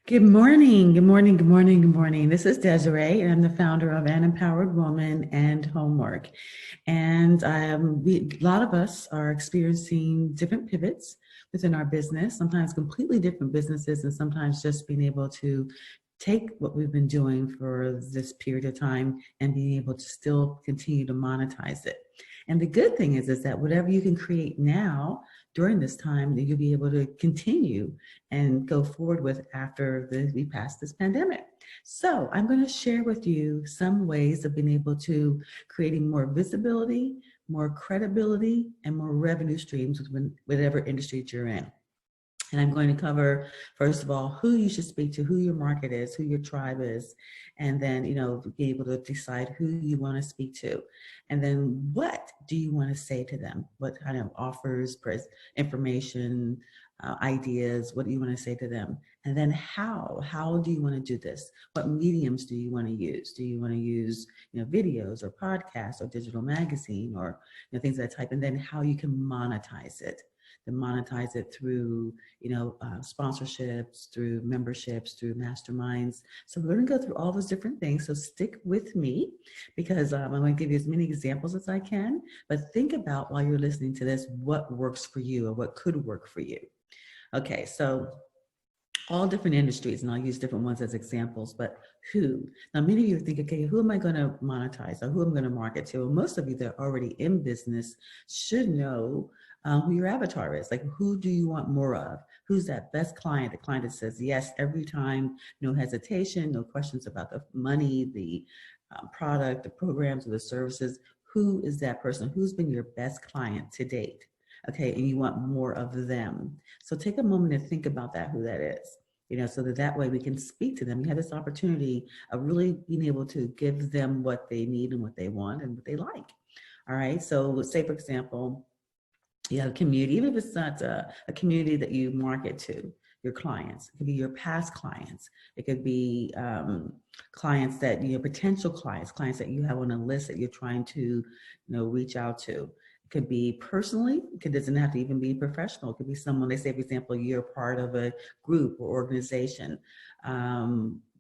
Good morning, good morning, good morning, good morning. This is Desiree, and I'm the founder of An Empowered Woman and Homework. And a lot of us are experiencing different pivots within our business, sometimes completely different businesses, and sometimes just being able to take what we've been doing for this period of time and being able to still continue to monetize it. And the good thing is that whatever you can create now during this time, that you'll be able to continue and go forward with after we pass this pandemic. So I'm going to share with you some ways of being able to creating more visibility, more credibility, and more revenue streams with whatever industry you're in. And I'm going to cover, first of all, who you should speak to, who your market is, who your tribe is, and then, be able to decide who you want to speak to. And then what do you want to say to them? What kind of offers, information, ideas, what do you want to say to them? And then how do you want to do this? What mediums do you want to use? Do you want to use, videos or podcasts or digital magazine or things of that type? And then how you can monetize it. Then monetize it through, sponsorships, through memberships, through masterminds. So we're going to go through all those different things. So stick with me because I'm going to give you as many examples as I can. But think about while you're listening to this, what works for you or what could work for you. Okay, so all different industries, and I'll use different ones as examples, but who? Now, many of you think, okay, who am I going to monetize or who am I going to market to? Well, most of you that are already in business should know who your avatar is. Like, who do you want more of? Who's that best client? The client that says yes every time, no hesitation, no questions about the money, the product, the programs, or the services. Who is that person? Who's been your best client to date? Okay, and you want more of them. So take a moment to think about that, who that is, so that way we can speak to them. You have this opportunity of really being able to give them what they need and what they want and what they like. All right, so let's say, for example, you have a community, even if it's not a community that you market to your clients. It could be your past clients. It could be clients that, potential clients that you have on a list that you're trying to, reach out to. It could be personally, it doesn't have to even be professional. It could be someone, they say, for example, you're part of a group or organization.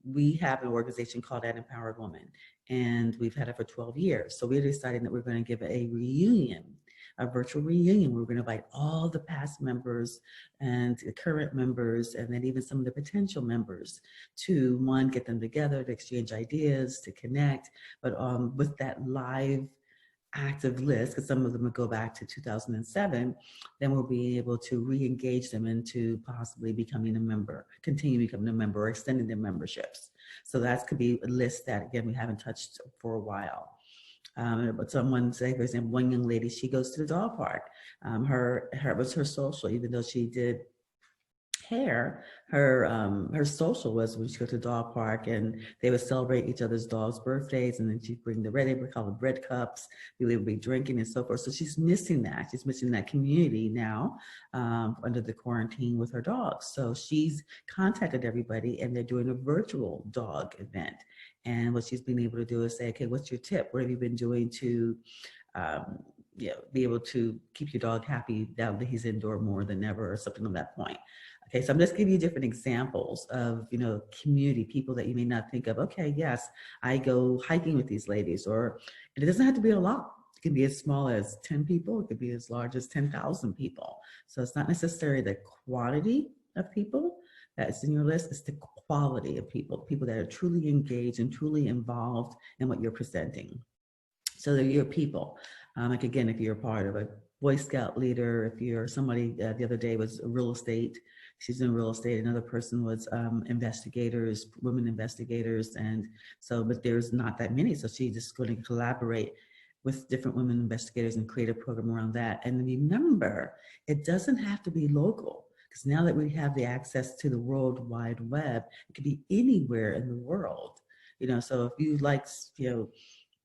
We have an organization called An Empowered Woman, and we've had it for 12 years. So we're deciding that we're going to give a reunion, a virtual reunion. We're going to invite all the past members and the current members, and then even some of the potential members to, one, get them together, to exchange ideas, to connect, but with that live active list, because some of them will go back to 2007, then we'll be able to re-engage them into possibly becoming a member, continue becoming a member, or extending their memberships. So that could be a list that, again, we haven't touched for a while. But someone, say, for example, one young lady, she goes to the dog park. Her was her social, even though she did hair, her social was when she go to the dog park and they would celebrate each other's dogs' birthdays, and then she'd bring the red, they would call it bread cups, they would be drinking and so forth. So she's missing that. She's missing that community now under the quarantine with her dogs. So she's contacted everybody and they're doing a virtual dog event. And what she's been able to do is say, okay, what's your tip? What have you been doing to be able to keep your dog happy now that he's indoor more than ever, or something on that point. Okay, so I'm just giving you different examples of, community people that you may not think of. Okay, yes, I go hiking with these ladies, or it doesn't have to be a lot. It can be as small as 10 people. It could be as large as 10,000 people. So it's not necessarily the quantity of people that's in your list, it's the quality of people that are truly engaged and truly involved in what you're presenting. So they're your people. Like, again, if you're part of a Boy Scout leader, if you're somebody, the other day was real estate, she's in real estate. Another person was investigators, women investigators. And so, but there's not that many. So she's just going to collaborate with different women investigators and create a program around that. And remember, it doesn't have to be local, because now that we have the access to the World Wide Web, it could be anywhere in the world. So if you like,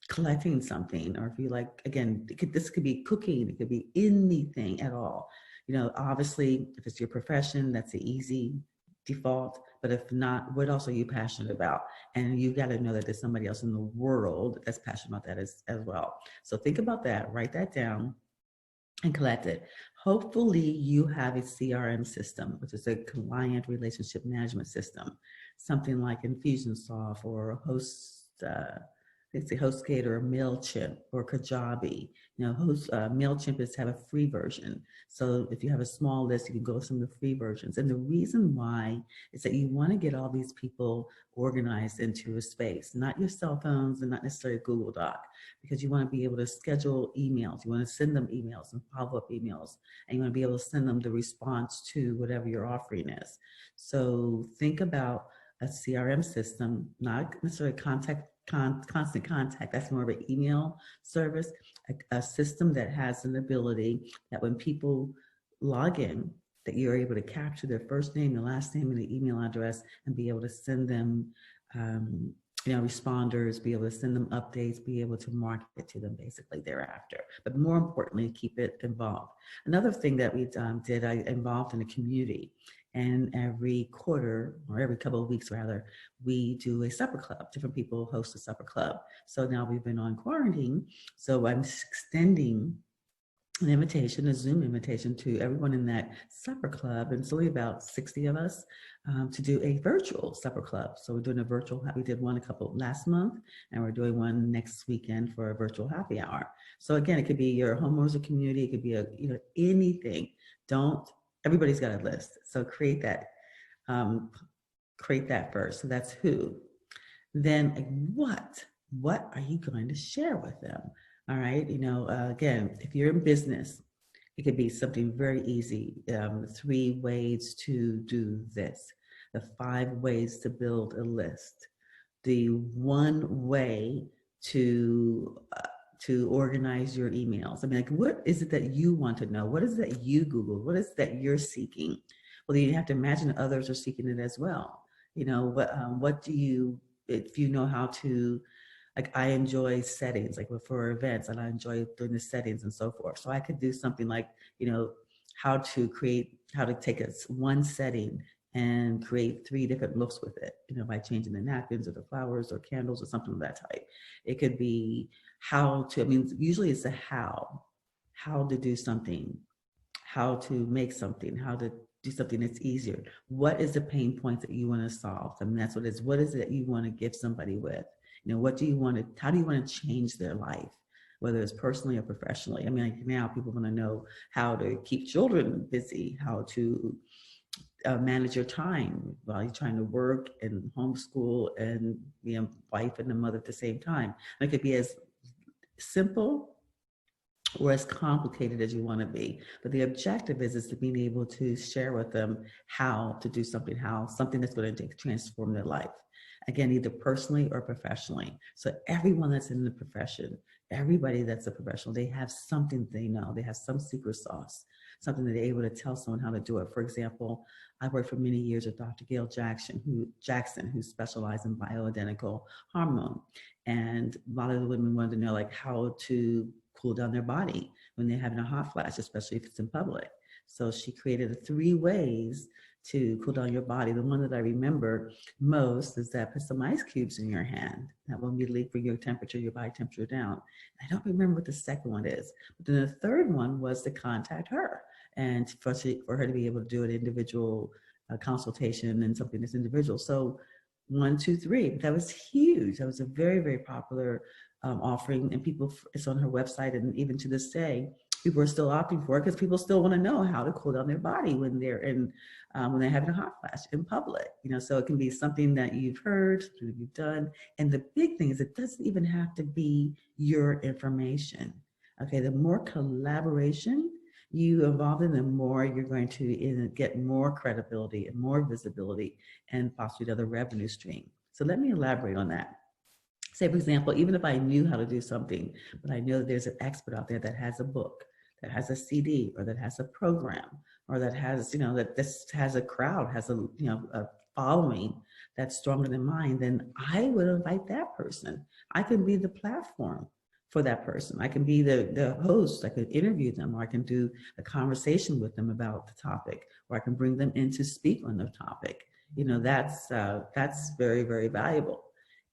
collecting something, or if you like, again, this could be cooking, it could be anything at all. Obviously, if it's your profession, that's the easy default. But if not, what else are you passionate about? And you got to know that there's somebody else in the world that's passionate about that as well. So think about that, write that down, and collect it. Hopefully you have a CRM system, which is a client relationship management system, something like Infusionsoft or it's a HostGator or MailChimp or Kajabi. MailChimp is have a free version. So if you have a small list, you can go with some of the free versions. And the reason why is that you want to get all these people organized into a space, not your cell phones and not necessarily Google Doc, because you want to be able to schedule emails. You want to send them emails and follow-up emails, and you want to be able to send them the response to whatever your offering is. So think about a CRM system, not necessarily constant contact. That's more of an email service, a system that has an ability that when people log in, that you're able to capture their first name, their last name, and the email address, and be able to send them responders, be able to send them updates, be able to market to them basically thereafter. But more importantly, keep it involved. Another thing that we did, I involved in a community. And every quarter, or every couple of weeks rather, we do a supper club. Different people host a supper club. So now we've been on quarantine. So I'm extending an invitation, a Zoom invitation to everyone in that supper club, and it's only about 60 of us, to do a virtual supper club. So we're doing a virtual, we did one a couple last month, and we're doing one next weekend for a virtual happy hour. So again, it could be your homeowners or community, it could be anything. Everybody's got a list. So create that first. So that's who. Then what are you going to share with them? All right. Again, if you're in business, it could be something very easy. 3 ways to do this, the 5 ways to build a list, the 1 way to organize your emails. I mean, like, what is it that you want to know? What is it that you Google? What is it that you're seeking? Well, you have to imagine others are seeking it as well. What do you, if you know how to, like, I enjoy settings, like for events, and I enjoy doing the settings and so forth. So I could do something like, how to take one setting and create 3 different looks with it, by changing the napkins or the flowers or candles or something of that type. It could be usually it's a how to do something, how to make something, how to do something that's easier. What is the pain point that you want to solve? I mean, that's what it is. What is it that you want to give somebody with? How do you want to change their life, whether it's personally or professionally? I mean, like now people want to know how to keep children busy, how to manage your time while you're trying to work and homeschool and be a wife and a mother at the same time. And it could be as simple or as complicated as you want to be. But the objective is to being able to share with them how to do something, something that's going to transform their life. Again, either personally or professionally. So everyone that's in the profession, everybody that's a professional, they have something they know. They have some secret sauce, something that they're able to tell someone how to do it. For example, I worked for many years with Dr. Gail Jackson, who specialized in bioidentical hormone. And a lot of the women wanted to know, like, how to cool down their body when they're having a hot flash, especially if it's in public. So she created 3 ways to cool down your body. The one that I remember most is that put some ice cubes in your hand. That will immediately bring your body temperature down. I don't remember what the second one is. But then the third one was to contact her and for her to be able to do an individual consultation and something that's individual. So 1, 2, 3, that was huge. That was a very, very popular offering, and it's on her website, and even to this day, people are still opting for it because people still want to know how to cool down their body when they're having a hot flash in public. So it can be something that you've heard, something that you've done, and the big thing is it doesn't even have to be your information. Okay, the more collaboration you involve in, the more you're going to get more credibility and more visibility and possibly another revenue stream. So let me elaborate on that. Say, for example, even if I knew how to do something, but I know that there's an expert out there that has a book, that has a CD, or that has a program, or that has, that this has a crowd, has a following that's stronger than mine, then I would invite that person. I can be the platform for that person. I can be the host. I could interview them, or I can do a conversation with them about the topic, or I can bring them in to speak on the topic. That's very, very valuable.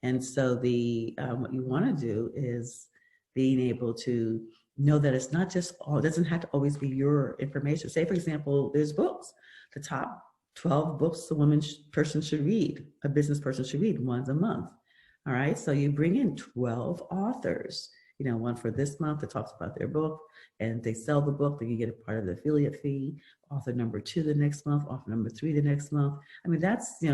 And so what you want to do is being able to know that it's not just all, it doesn't have to always be your information. Say, for example, there's books, the top 12 books a person should read, a business person should read once a month. All right, so you bring in 12 authors, one for this month that talks about their book, and they sell the book, then you get a part of the affiliate fee. Author number 2 the next month, author number 3 the next month. I mean, that's,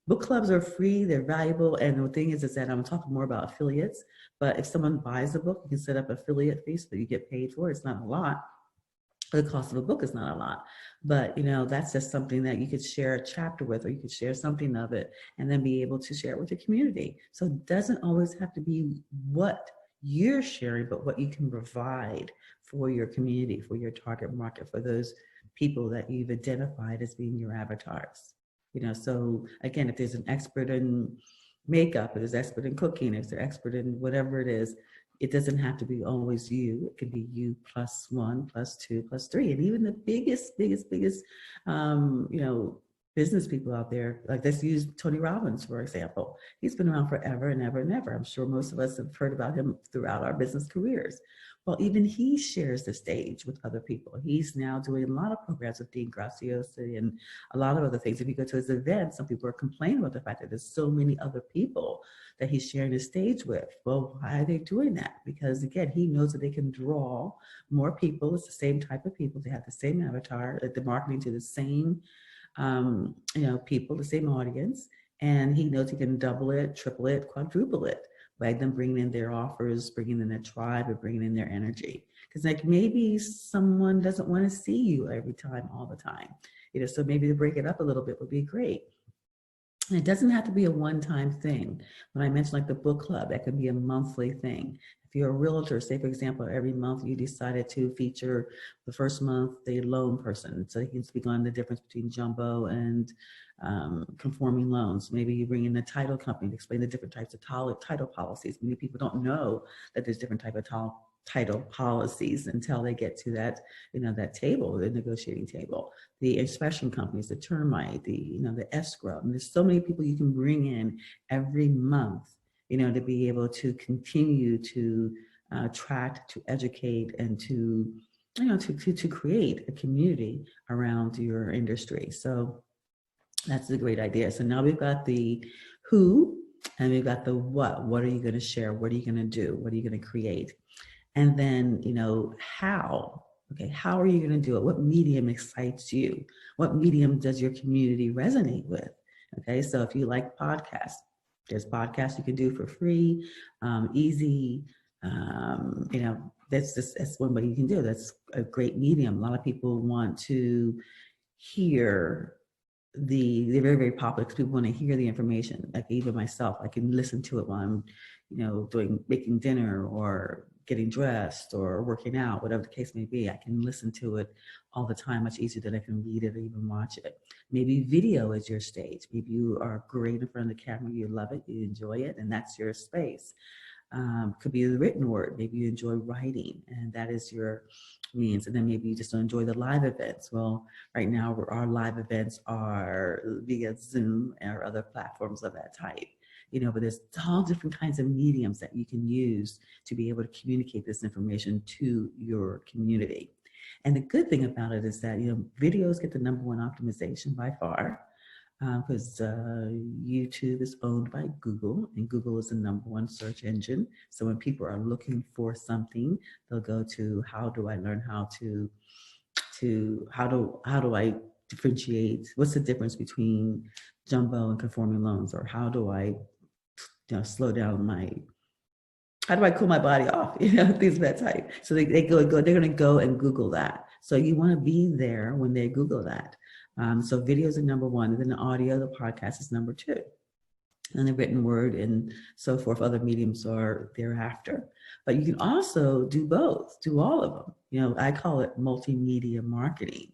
book clubs are free, they're valuable, and the thing is that I'm talking more about affiliates, but if someone buys a book, you can set up affiliate fees so that you get paid for it. It's not a lot. The cost of a book is not a lot, but that's just something that you could share a chapter with, or you could share something of it and then be able to share it with your community. So it doesn't always have to be what you're sharing, but what you can provide for your community, for your target market, for those people that you've identified as being your avatars. So again, if there's an expert in makeup, if there's an expert in cooking, if they're expert in whatever it is, it doesn't have to be always you. It could be you plus 1, plus 2, plus 3. And even the biggest, business people out there, like let's use Tony Robbins, for example. He's been around forever and ever and ever. I'm sure most of us have heard about him throughout our business careers. Well, even he shares the stage with other people. He's now doing a lot of programs with Dean Graziosi and a lot of other things. If you go to his events, some people are complaining about the fact that there's so many other people that he's sharing the stage with. Well, why are they doing that? Because again, he knows that they can draw more people. It's the same type of people. They have the same avatar, they're marketing to the same people, the same audience. And he knows he can double it, triple it, quadruple it by them bringing in their offers, bringing in their tribe, and bringing in their energy. Because like maybe someone doesn't want to see you every time, all the time. So maybe to break it up a little bit would be great. And it doesn't have to be a one-time thing. When I mentioned like the book club, that could be a monthly thing. If you're a realtor, say for example, every month you decided to feature the first month the loan person, so they can speak on the difference between jumbo and conforming loans. Maybe you bring in the title company to explain the different types of title policies. Many people don't know that there's different type of title policies until they get to that, that table, the negotiating table. The inspection companies, the termite, the escrow. And there's so many people you can bring in every month, to be able to continue to attract, to educate, and to create a community around your industry. So that's a great idea. So now we've got the who and we've got the what. What are you going to share? What are you going to do? What are you going to create? And then, how. Okay, how are you going to do it? What medium excites you? What medium does your community resonate with? Okay, so if you like podcasts, there's podcasts you can do for free, easy. That's one way you can do it. That's a great medium. A lot of people want to hear they're very, very popular because people want to hear the information. Like even myself, I can listen to it while I'm, making dinner or getting dressed or working out, whatever the case may be. I can listen to it all the time, much easier than I can read it or even watch it. Maybe video is your stage. Maybe you are great in front of the camera, you love it, you enjoy it, and that's your space. Could be the written word. Maybe you enjoy writing and that is your means. And then maybe you just don't enjoy the live events. Well, right now our live events are via Zoom or other platforms of that type. But there's all different kinds of mediums that you can use to be able to communicate this information to your community. And the good thing about it is that, videos get the #1 optimization by far. Because YouTube is owned by Google, and Google is the #1 search engine. So when people are looking for something, they'll go to how do I learn how do I differentiate? What's the difference between jumbo and conforming loans, or how do I slow down how do I cool my body off? Things of that type. So they're going to go and Google that. So you want to be there when they Google that. So videos are #1, and then the audio, the podcast is #2. And the written word and so forth, other mediums are thereafter. But you can also do both, do all of them. I call it multimedia marketing.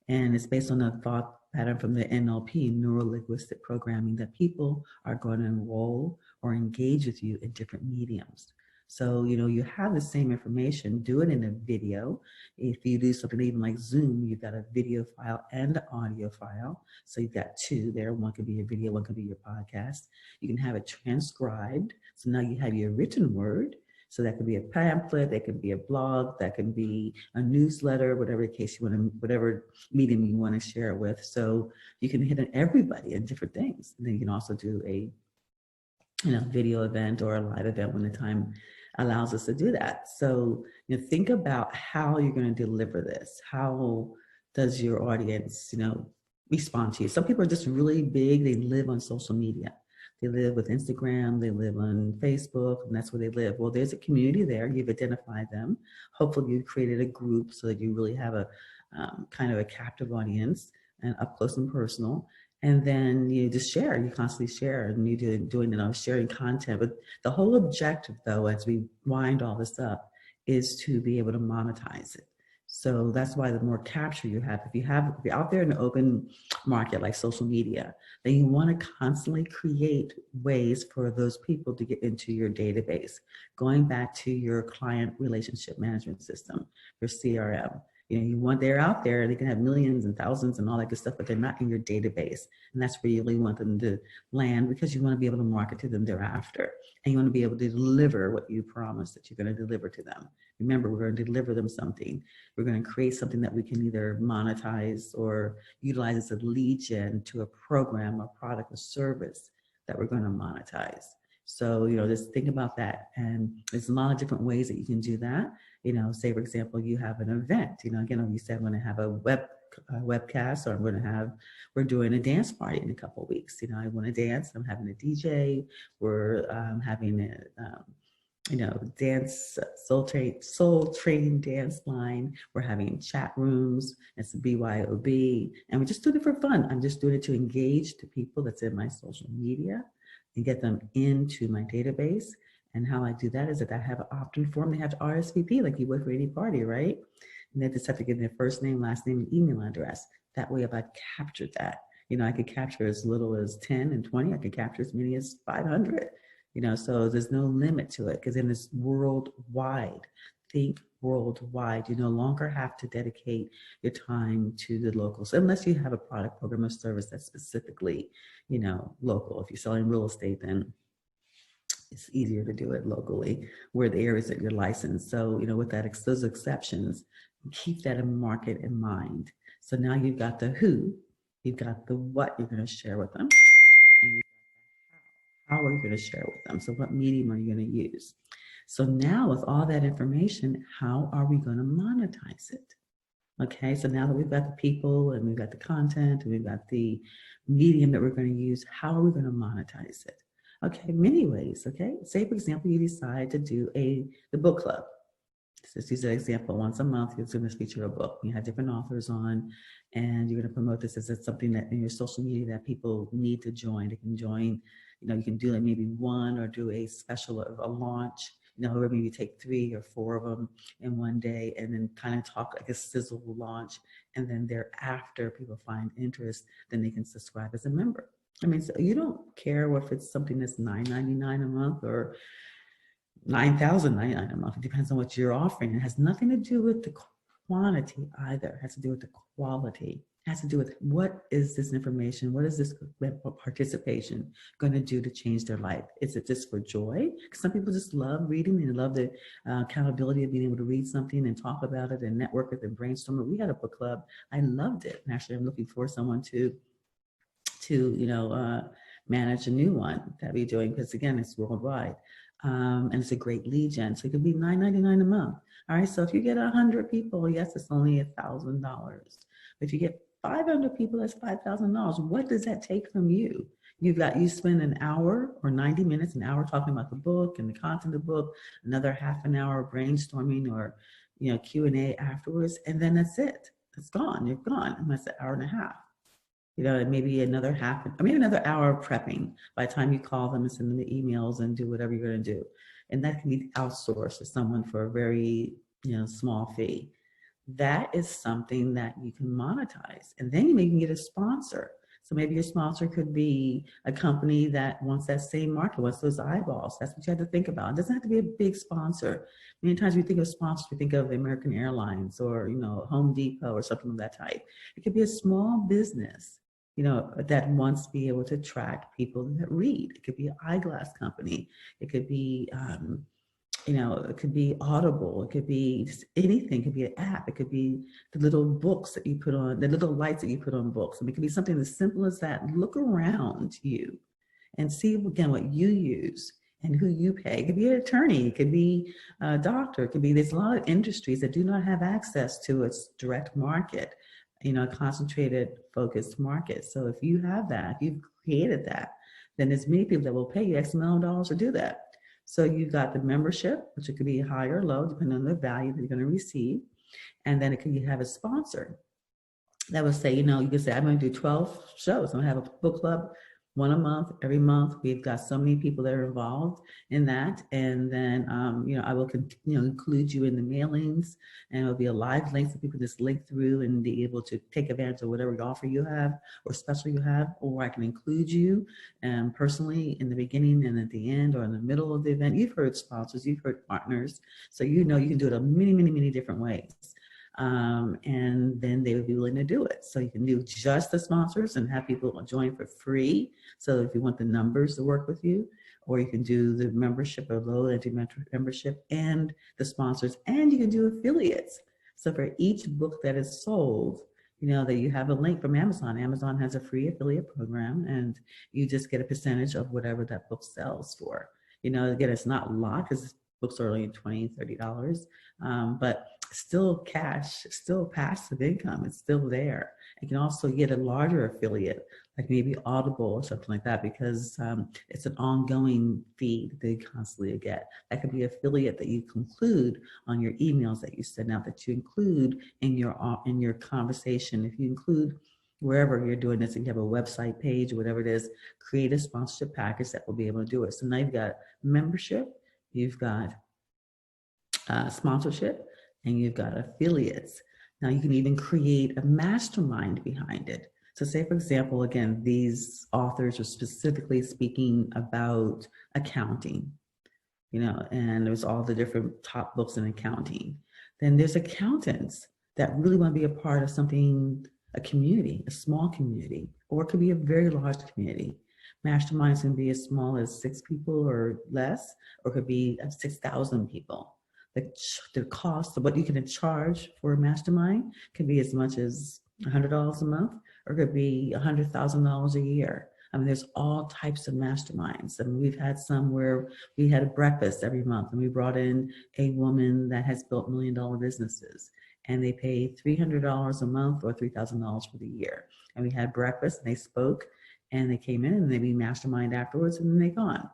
And it's based on a thought pattern from the NLP, neuro-linguistic programming, that people are going to enroll or engage with you in different mediums. So, you have the same information, do it in a video. If you do something even like Zoom, you've got a video file and an audio file. So you've got 2 there. One could be your video, one could be your podcast. You can have it transcribed. So now you have your written word. So that could be a pamphlet, that could be a blog, that could be a newsletter, whatever the case you want to, whatever medium you want to share it with. So you can hit on everybody and different things. And then you can also do a video event or a live event when the time allows us to do that. So, think about how you're going to deliver this. How does your audience, respond to you? Some people are just really big. They live on social media. They live with Instagram, they live on Facebook, and that's where they live. Well, there's a community there. You've identified them. Hopefully you've created a group so that you really have a kind of a captive audience and up close and personal. And then you just share, you constantly share, and you doing sharing content. But the whole objective, though, as we wind all this up, is to be able to monetize it. So that's why the more capture you have, if you're out there in the open market like social media, then you want to constantly create ways for those people to get into your database. Going back to your client relationship management system, your CRM. They're out there, they can have millions and thousands and all that good stuff, but they're not in your database. And that's where you really want them to land, because you want to be able to market to them thereafter. And you want to be able to deliver what you promised that you're going to deliver to them. Remember, we're going to deliver them something. We're going to create something that we can either monetize or utilize as a lead gen to a program, a product, or service that we're going to monetize. So, just think about that. And there's a lot of different ways that you can do that. Say, for example, you have an event, again, you said, I'm going to have a webcast, or we're doing a dance party in a couple of weeks. I want to dance. I'm having a DJ. We're having a, dance, soul train dance line. We're having chat rooms. It's a BYOB. And we're just doing it for fun. I'm just doing it to engage the people that's in my social media and get them into my database. And how I do that is that I have an opt-in form. They have to RSVP like you would for any party, right? And they just have to give their first name, last name, and email address. That way, if I captured that, I could capture as little as 10 and 20. I could capture as many as 500. So there's no limit to it, because then it's worldwide. Think worldwide. You no longer have to dedicate your time to the locals, unless you have a product, program, or service that's specifically, local. If you're selling real estate, then it's easier to do it locally, where the areas that you're licensed. So, with those exceptions, keep that in market in mind. So now you've got the who, you've got the what you're going to share with them, and how are you going to share with them? So what medium are you going to use? So now with all that information, how are we going to monetize it? Okay, so now that we've got the people and we've got the content and we've got the medium that we're going to use, how are we going to monetize it? Okay, many ways, okay? Say, for example, you decide to do the book club. So let's use an example. Once a month, you're going to feature a book. You have different authors on, and you're going to promote this as something that in your social media that people need to join. They can join, you can do like maybe one, or do a special of a launch, or maybe you take 3 or 4 of them in one day, and then kind of talk like a sizzle launch. And then thereafter, people find interest, then they can subscribe as a member. So you don't care if it's something that's $9.99 a month or $9,099 a month. It depends on what you're offering. It has nothing to do with the quantity either. It has to do with the quality. It has to do with what is this information, what is this participation going to do to change their life? Is it just for joy? Because some people just love reading and love the accountability of being able to read something and talk about it and network it and brainstorm it. We had a book club. I loved it. And actually, I'm looking for someone to manage a new one that we're doing, because again, it's worldwide. And it's a great lead gen. So it could be $9.99 a month. All right. So if you get 100 people, yes, it's only $1,000. But if you get 500 people, that's $5,000. What does that take from you? You spend an hour or 90 minutes, an hour talking about the book and the content of the book, another half an hour brainstorming or, Q&A afterwards. And then that's it. It's gone. You're gone. And that's an hour and a half. Maybe another hour prepping by the time you call them and send them the emails and do whatever you're going to do. And that can be outsourced to someone for a very, small fee. That is something that you can monetize. And then you maybe can get a sponsor. So maybe your sponsor could be a company that wants that same market, wants those eyeballs. That's what you have to think about. It doesn't have to be a big sponsor. Many times we think of sponsors, we think of American Airlines or, Home Depot or something of that type. It could be a small business, that wants to be able to attract people that read. It could be an eyeglass company. It could be, it could be Audible, it could be just anything, it could be an app, it could be the little books that you put on, the little lights that you put on books. I mean, it could be something as simple as that. Look around you and see again what you use and who you pay. It could be an attorney, it could be a doctor, it could be, there's a lot of industries that do not have access to a direct market, a concentrated, focused market. So if you have that, if you've created that, then there's many people that will pay you X amount of dollars to do that. So you've got the membership, which it could be high or low, depending on the value that you're going to receive. And then you have a sponsor that would say, you can say, I'm going to do 12 shows. I'm going to have a book club, one a month, every month. We've got so many people that are involved in that. And then, I will, include you in the mailings, and it'll be a live link so people just link through and be able to take advantage of whatever offer you have or special you have, or I can include you personally in the beginning and at the end or in the middle of the event. You've heard sponsors, you've heard partners. So, you can do it in many, many, many different ways. And then they would be willing to do it. So you can do just the sponsors and have people join for free. So if you want the numbers to work with you, or you can do the membership or low entry membership and the sponsors, and you can do affiliates. So for each book that is sold, that you have a link from Amazon. Amazon has a free affiliate program, and you just get a percentage of whatever that book sells for. Again, it's not a lot because books are only $20, $30, but still cash, still passive income. It's still there. You can also get a larger affiliate, like maybe Audible or something like that, because it's an ongoing feed that they constantly get. That could be affiliate that you conclude on your emails that you send out, that you include in your conversation. If you include wherever you're doing this, and you have a website page or whatever it is, create a sponsorship package that will be able to do it. So now you've got membership, you've got sponsorship, and you've got affiliates. Now you can even create a mastermind behind it. So say, for example, again, these authors are specifically speaking about accounting, and there's all the different top books in accounting. Then there's accountants that really want to be a part of something, a community, a small community, or it could be a very large community. Masterminds can be as small as 6 people or less, or it could be 6,000 people. The cost of what you can charge for a mastermind can be as much as $100 a month, or it could be $100,000 a year. I mean, there's all types of masterminds. I mean, we've had some where we had a breakfast every month, and we brought in a woman that has built $1 million businesses, and they pay $300 a month or $3,000 for the year. And we had breakfast, and they spoke, and they came in, and they be mastermind afterwards, and then they gone.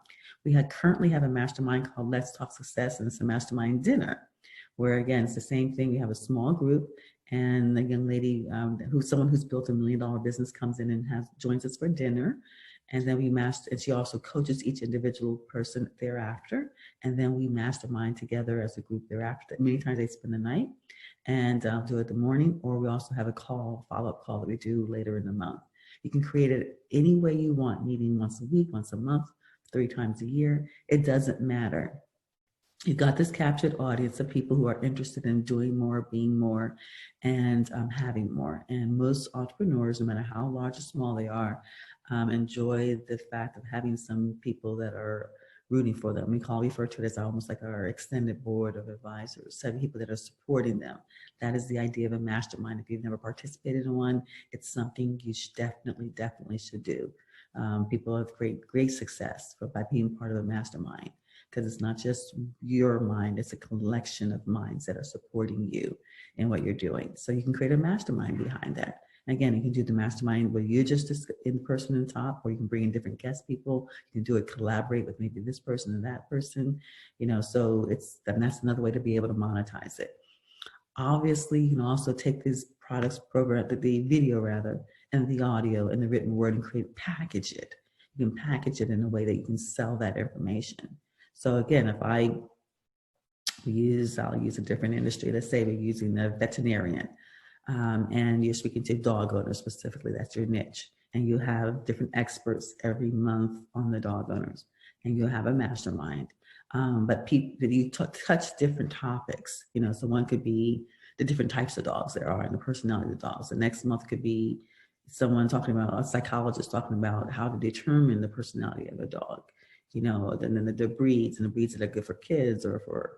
We currently have a mastermind called Let's Talk Success, and it's a mastermind dinner, where again, it's the same thing. You have a small group, and the young lady, someone who's built $1 million business, comes in and joins us for dinner. And then and she also coaches each individual person thereafter. And then we mastermind together as a group thereafter. Many times they spend the night and do it the morning, or we also have a follow-up call that we do later in the month. You can create it any way you want, meeting once a week, once a month, 3 times a year. It doesn't matter. You've got this captured audience of people who are interested in doing more, being more, and having more. And most entrepreneurs, no matter how large or small they are, enjoy the fact of having some people that are rooting for them. We refer to it as almost like our extended board of advisors, 7 people that are supporting them. That is the idea of a mastermind. If you've never participated in one, it's something you definitely should do. People have great success by being part of a mastermind, because it's not just your mind, it's a collection of minds that are supporting you in what you're doing. So you can create a mastermind behind that. Again, you can do the mastermind where you're just in person and top, or you can bring in different guest people. You can do it, collaborate with maybe this person and that person, so that's another way to be able to monetize it. Obviously, you can also take these products, the video rather, and the audio and the written word, and package it. You can package it in a way that you can sell that information. So again, if I'll use a different industry. Let's say we're using a veterinarian, and you're speaking to dog owners specifically, that's your niche. And you have different experts every month on the dog owners, and you'll have a mastermind. But you touch different topics, so one could be the different types of dogs there are and the personality of the dogs. The next month could be someone talking about, a psychologist talking about how to determine the personality of a dog. then the breeds, and the breeds that are good for kids or for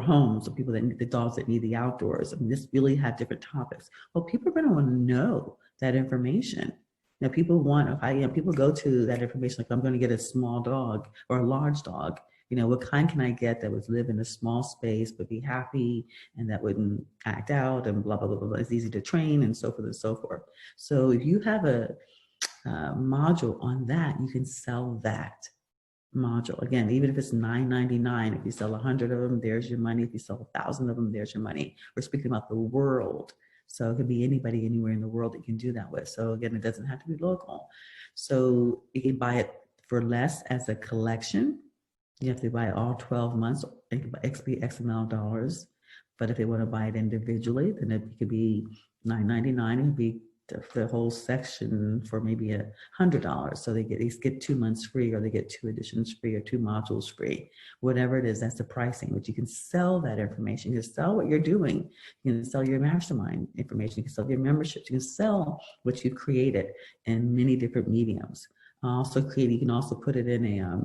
homes, or people that need the dogs that need the outdoors. I mean, this really had different topics. Well, people are going to want to know that information. People want, people go to that information, like, I'm going to get a small dog or a large dog. What kind can I get that would live in a small space but be happy and that wouldn't act out and blah, blah, blah, blah, blah. It's easy to train and so forth and so forth. So if you have a module on that, you can sell that module. Again, even if it's $9.99, if you sell 100 of them, there's your money. If you sell 1,000 of them, there's your money. We're speaking about the world. So it could be anybody anywhere in the world that you can do that with. So again, it doesn't have to be local. So you can buy it for less as a collection. You have to buy it all 12 months, it could be X amount of dollars. But if they want to buy it individually, then it could be $9.99. It would be the whole section for maybe $100. So they get 2 months free, or they get 2 editions free, or 2 modules free. Whatever it is, that's the pricing. But you can sell that information. You can sell what you're doing. You can sell your mastermind information. You can sell your memberships. You can sell what you've created in many different mediums. You can also put it in a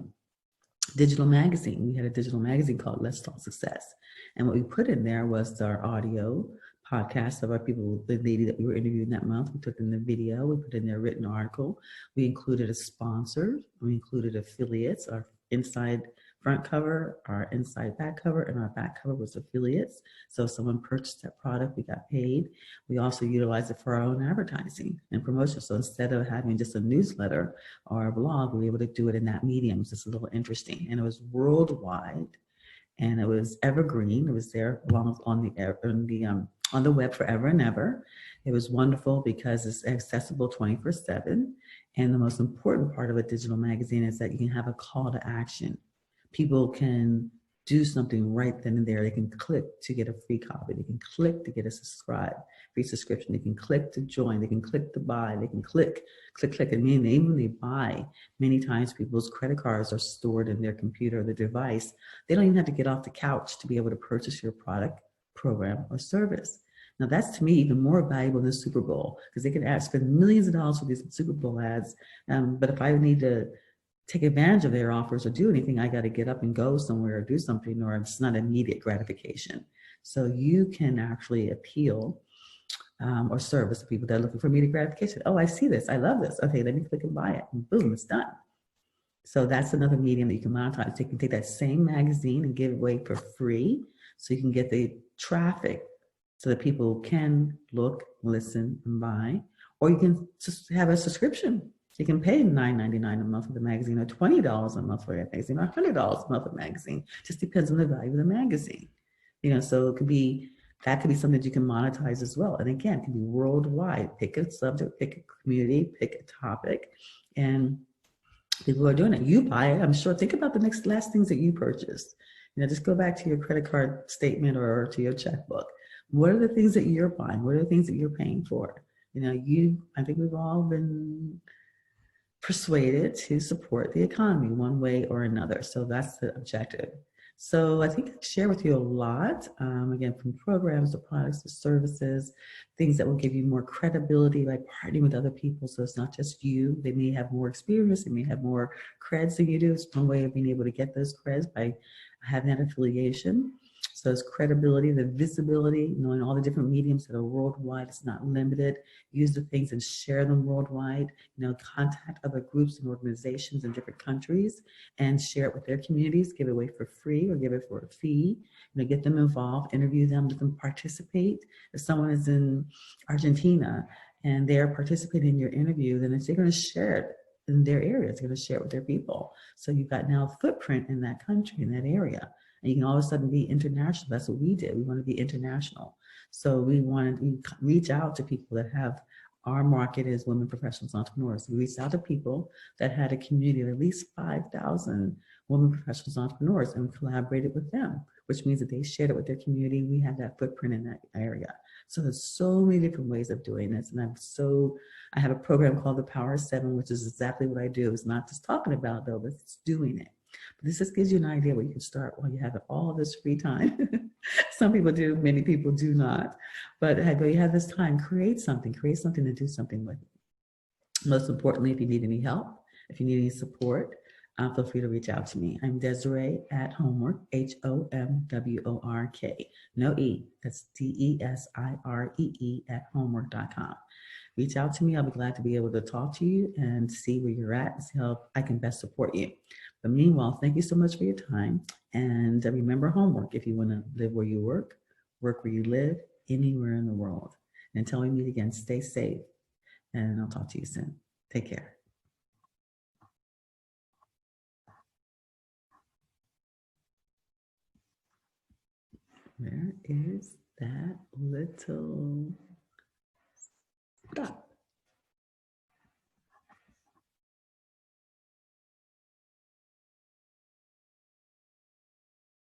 digital magazine. We had a digital magazine called Let's Talk Success. And what we put in there was our audio podcast of our people, the lady that we were interviewing that month. We took in the video, we put in their written article. We included a sponsor, we included affiliates, our inside front cover, our inside back cover, and our back cover was affiliates. So if someone purchased that product, we got paid. We also utilized it for our own advertising and promotion. So instead of having just a newsletter or a blog, we were able to do it in that medium. So it's a little interesting. And it was worldwide, and it was evergreen. It was there on the web forever and ever. It was wonderful because it's accessible 24/7. And the most important part of a digital magazine is that you can have a call to action. People can do something right then and there. They can click to get a free copy. They can click to get a free subscription. They can click to join. They can click to buy. They can click. And even when they buy, many times people's credit cards are stored in their computer or their device. They don't even have to get off the couch to be able to purchase your product, program, or service. Now that's, to me, even more valuable than Super Bowl, because they can spend millions of dollars for these Super Bowl ads. But if I need to take advantage of their offers or do anything, I got to get up and go somewhere or do something, or it's not immediate gratification. So you can actually appeal or service to people that are looking for immediate gratification. Oh, I see this. I love this. Okay, let me click and buy it. And boom, it's done. So that's another medium that you can monetize. You can take that same magazine and give it away for free, so you can get the traffic so that people can look, listen, and buy. Or you can just have a subscription. You can pay $9.99 a month for the magazine, or $20 a month for a magazine, or $100 a month for a magazine. Just depends on the value of the magazine. So that could be something that you can monetize as well. And again, it can be worldwide. Pick a subject, pick a community, pick a topic, and people are doing it. You buy it, I'm sure. Think about the last things that you purchased. Just go back to your credit card statement or to your checkbook. What are the things that you're buying? What are the things that you're paying for? I think we've all been persuaded to support the economy one way or another. So that's the objective. So I think I share with you a lot, again, from programs to products to services, things that will give you more credibility by partnering with other people. So it's not just you. They may have more experience. They may have more creds than you do. It's one way of being able to get those creds by having that affiliation. So it's credibility, the visibility, knowing all the different mediums that are worldwide. It's not limited. Use the things and share them worldwide. Contact other groups and organizations in different countries and share it with their communities. Give it away for free or give it for a fee. Get them involved, interview them, let them participate. If someone is in Argentina and they're participating in your interview, then they're going to share it in their area. They're going to share it with their people. So you've got now a footprint in that country, in that area. And you can all of a sudden be international. That's what we did. We want to be international. So we reach out to people that have, our market is women professionals, entrepreneurs. We reached out to people that had a community of at least 5,000 women professionals, entrepreneurs, and we collaborated with them, which means that they shared it with their community. We have that footprint in that area. So there's so many different ways of doing this. And I have a program called the Power 7, which is exactly what I do. It's not just talking about, though, but it's doing it. But this just gives you an idea where you can start while you have all this free time. Some people do, many people do not. But you have this time, create something to do something with. Most importantly, if you need any help, if you need any support, feel free to reach out to me. I'm Desiree at Homework, HOMWORK. No E, that's DESIREE at homework.com. Reach out to me. I'll be glad to be able to talk to you and see where you're at and see how I can best support you. But meanwhile, thank you so much for your time. And remember homework if you want to live where you work where you live, anywhere in the world. And until we meet again, stay safe. And I'll talk to you soon. Take care. Where is that little